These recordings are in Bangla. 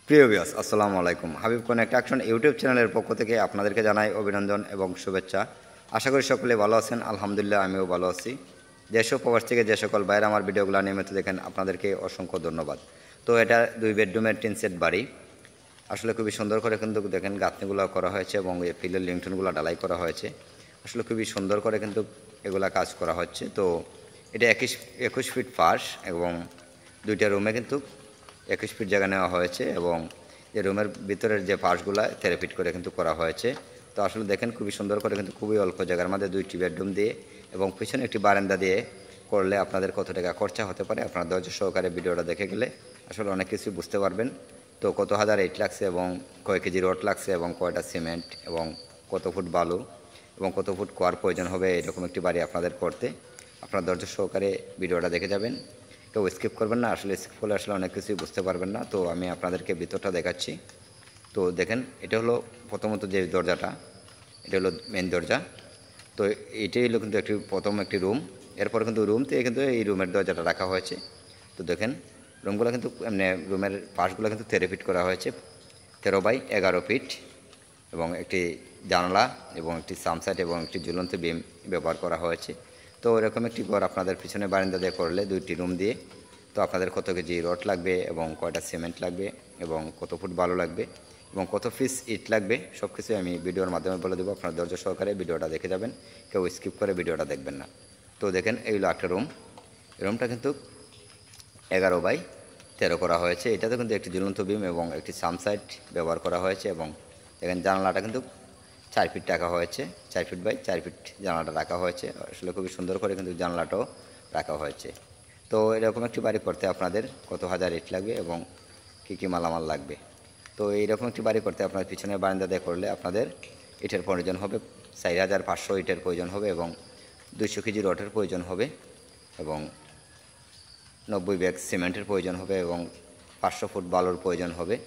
প্রিয় ভিউয়ার্স, আসসালামু আলাইকুম। হাবিব কানেক্ট অ্যাকশন ইউটিউব চ্যানেলের পক্ষ থেকে আপনাদেরকে জানাই অভিনন্দন এবং শুভেচ্ছা। আশা করি সকলে ভালো আছেন। আলহামদুলিল্লাহ, আমিও ভালো আছি। যেসব প্রবাস থেকে যে সকল বাইরে আমার ভিডিওগুলো নিয়মিত দেখেন, আপনাদেরকে অসংখ্য ধন্যবাদ। তো এটা 2 বেডরুমের টিন সেট বাড়ি। আসলে খুবই সুন্দর করে কিন্তু দেখেন গাঁথনিগুলো করা হয়েছে এবং এই পিলার লিংটনগুলো ঢালাই করা হয়েছে। আসলে খুবই সুন্দর করে কিন্তু এগুলা কাজ করা হচ্ছে। তো এটা 21 ফিট ফাঁস এবং 2টা রুমে কিন্তু 21 ফিট জায়গা নেওয়া হয়েছে এবং যে রুমের ভিতরের যে পাশগুলা 13 ফিট করে কিন্তু করা হয়েছে। তো আসলে দেখেন খুবই সুন্দর করে কিন্তু খুবই অল্প জায়গার মধ্যে 2টি বেডরুম দিয়ে এবং পিছনে একটি বারান্দা দিয়ে করলে আপনাদের কত টাকা খরচা হতে পারে, আপনারা ধৈর্য সহকারে ভিডিওটা দেখে গেলে আসলে অনেক কিছুই বুঝতে পারবেন। তো কত হাজার ইট লাগছে এবং কয় কেজি রড লাগছে এবং কয়টা সিমেন্ট এবং কত ফুট বালু এবং কত ফুট কোয়ার প্রয়োজন হবে এরকম একটি বাড়ি আপনাদের করতে, আপনারা ধৈর্য সহকারে ভিডিওটা দেখে যাবেন। কেউ স্কিপ করবেন না, আসলে স্কিপ করলে আসলে অনেক কিছুই বুঝতে পারবেন না। তো আমি আপনাদেরকে ভিতরটা দেখাচ্ছি। তো দেখেন, এটা হলো প্রথমত যে দরজাটা, এটা হলো মেন দরজা। তো এটাই হলো কিন্তু প্রথম একটি রুম। এরপর কিন্তু রুম থেকে কিন্তু এই রুমের দরজাটা রাখা হয়েছে। তো দেখেন রুমগুলো কিন্তু এমনি রুমের পাশগুলো কিন্তু 13 ফিট করা হয়েছে, 13 বাই 11 ফিট এবং একটি জানলা এবং একটি সামসাইড এবং একটি ঝুলন্ত বিম ব্যবহার করা হয়েছে। তো এরকম একটি ঘর আপনাদের পিছনে বারান্দা দিয়ে করলে 2টি রুম দিয়ে তো আপনাদের কত কেজি রড লাগবে এবং কয়টা সিমেন্ট লাগবে এবং কত ফুট বালু লাগবে এবং কত পিস ইট লাগবে সব কিছুই আমি ভিডিওর মাধ্যমে বলে দেবো। আপনার ধৈর্য সহকারে ভিডিওটা দেখে যাবেন, কেউ স্কিপ করে ভিডিওটা দেখবেন না। তো দেখেন এইগুলো একটা রুম। রুমটা কিন্তু 11 বাই 13 করা হয়েছে। এটাতে কিন্তু একটি ঝুলন্ত বিম এবং একটি সামসাইড ব্যবহার করা হয়েছে এবং দেখেন জানালাটা কিন্তু 4 ফিট রাখা হয়েছে, 4 ফিট বাই 4 ফিট জানালাটা রাখা হয়েছে। আসলে খুবই সুন্দর করে কিন্তু জানালাটাও রাখা হয়েছে। তো এরকম একটি বাড়ি করতে আপনাদের কত হাজার ইট লাগবে এবং কী কী মালামাল লাগবে। তো এইরকম একটি বাড়ি করতে আপনার পিছনের বারান্দা দিয়ে করলে আপনাদের ইটের প্রয়োজন হবে 4500 ইটের প্রয়োজন হবে এবং 200 কেজি রডের প্রয়োজন হবে এবং 90 ব্যাগ সিমেন্টের প্রয়োজন হবে এবং 500 ফুট বালুর প্রয়োজন হবে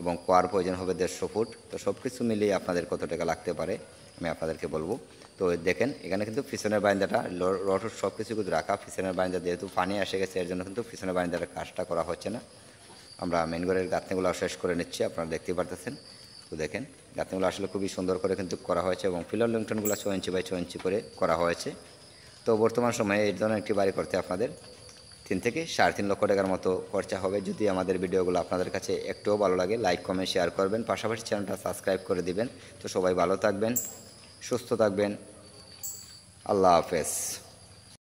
এবং কোয়ার প্রয়োজন হবে 150 ফুট। তো সব কিছু মিলিয়ে আপনাদের কত টাকা লাগতে পারে আমি আপনাদেরকে বলবো। তো দেখেন এখানে কিন্তু পিছনের বারান্দাটা রড সব কিছু কিন্তু রাখা। পিছনের বারান্দা যেহেতু পানি এসে গেছে এর জন্য কিন্তু পিছনের বারান্দার কাজটা করা হচ্ছে না। আমরা মেন ঘরের গাঁথনিগুলো শেষ করে নিচ্ছি, আপনারা দেখতেই পারতেছেন। তো দেখেন গাঁথনিগুলো আসলে খুবই সুন্দর করে কিন্তু করা হয়েছে এবং পিলার লিংটনগুলো 6 ইঞ্চি বাই 6 ইঞ্চি করে করা হয়েছে। তো বর্তমান সময়ে এই ধরনের একটি বাড়ি করতে আপনাদের 3 থেকে 3.5 লক্ষ টাকার মতো খরচা হবে। যদি আমাদের ভিডিওগুলো আপনাদের কাছে একটুও ভালো লাগে, লাইক কমেন্ট শেয়ার করবেন, পাশাপাশি চ্যানেলটা সাবস্ক্রাইব করে দিবেন। তো সবাই ভালো থাকবেন, সুস্থ থাকবেন। আল্লাহ হাফেজ।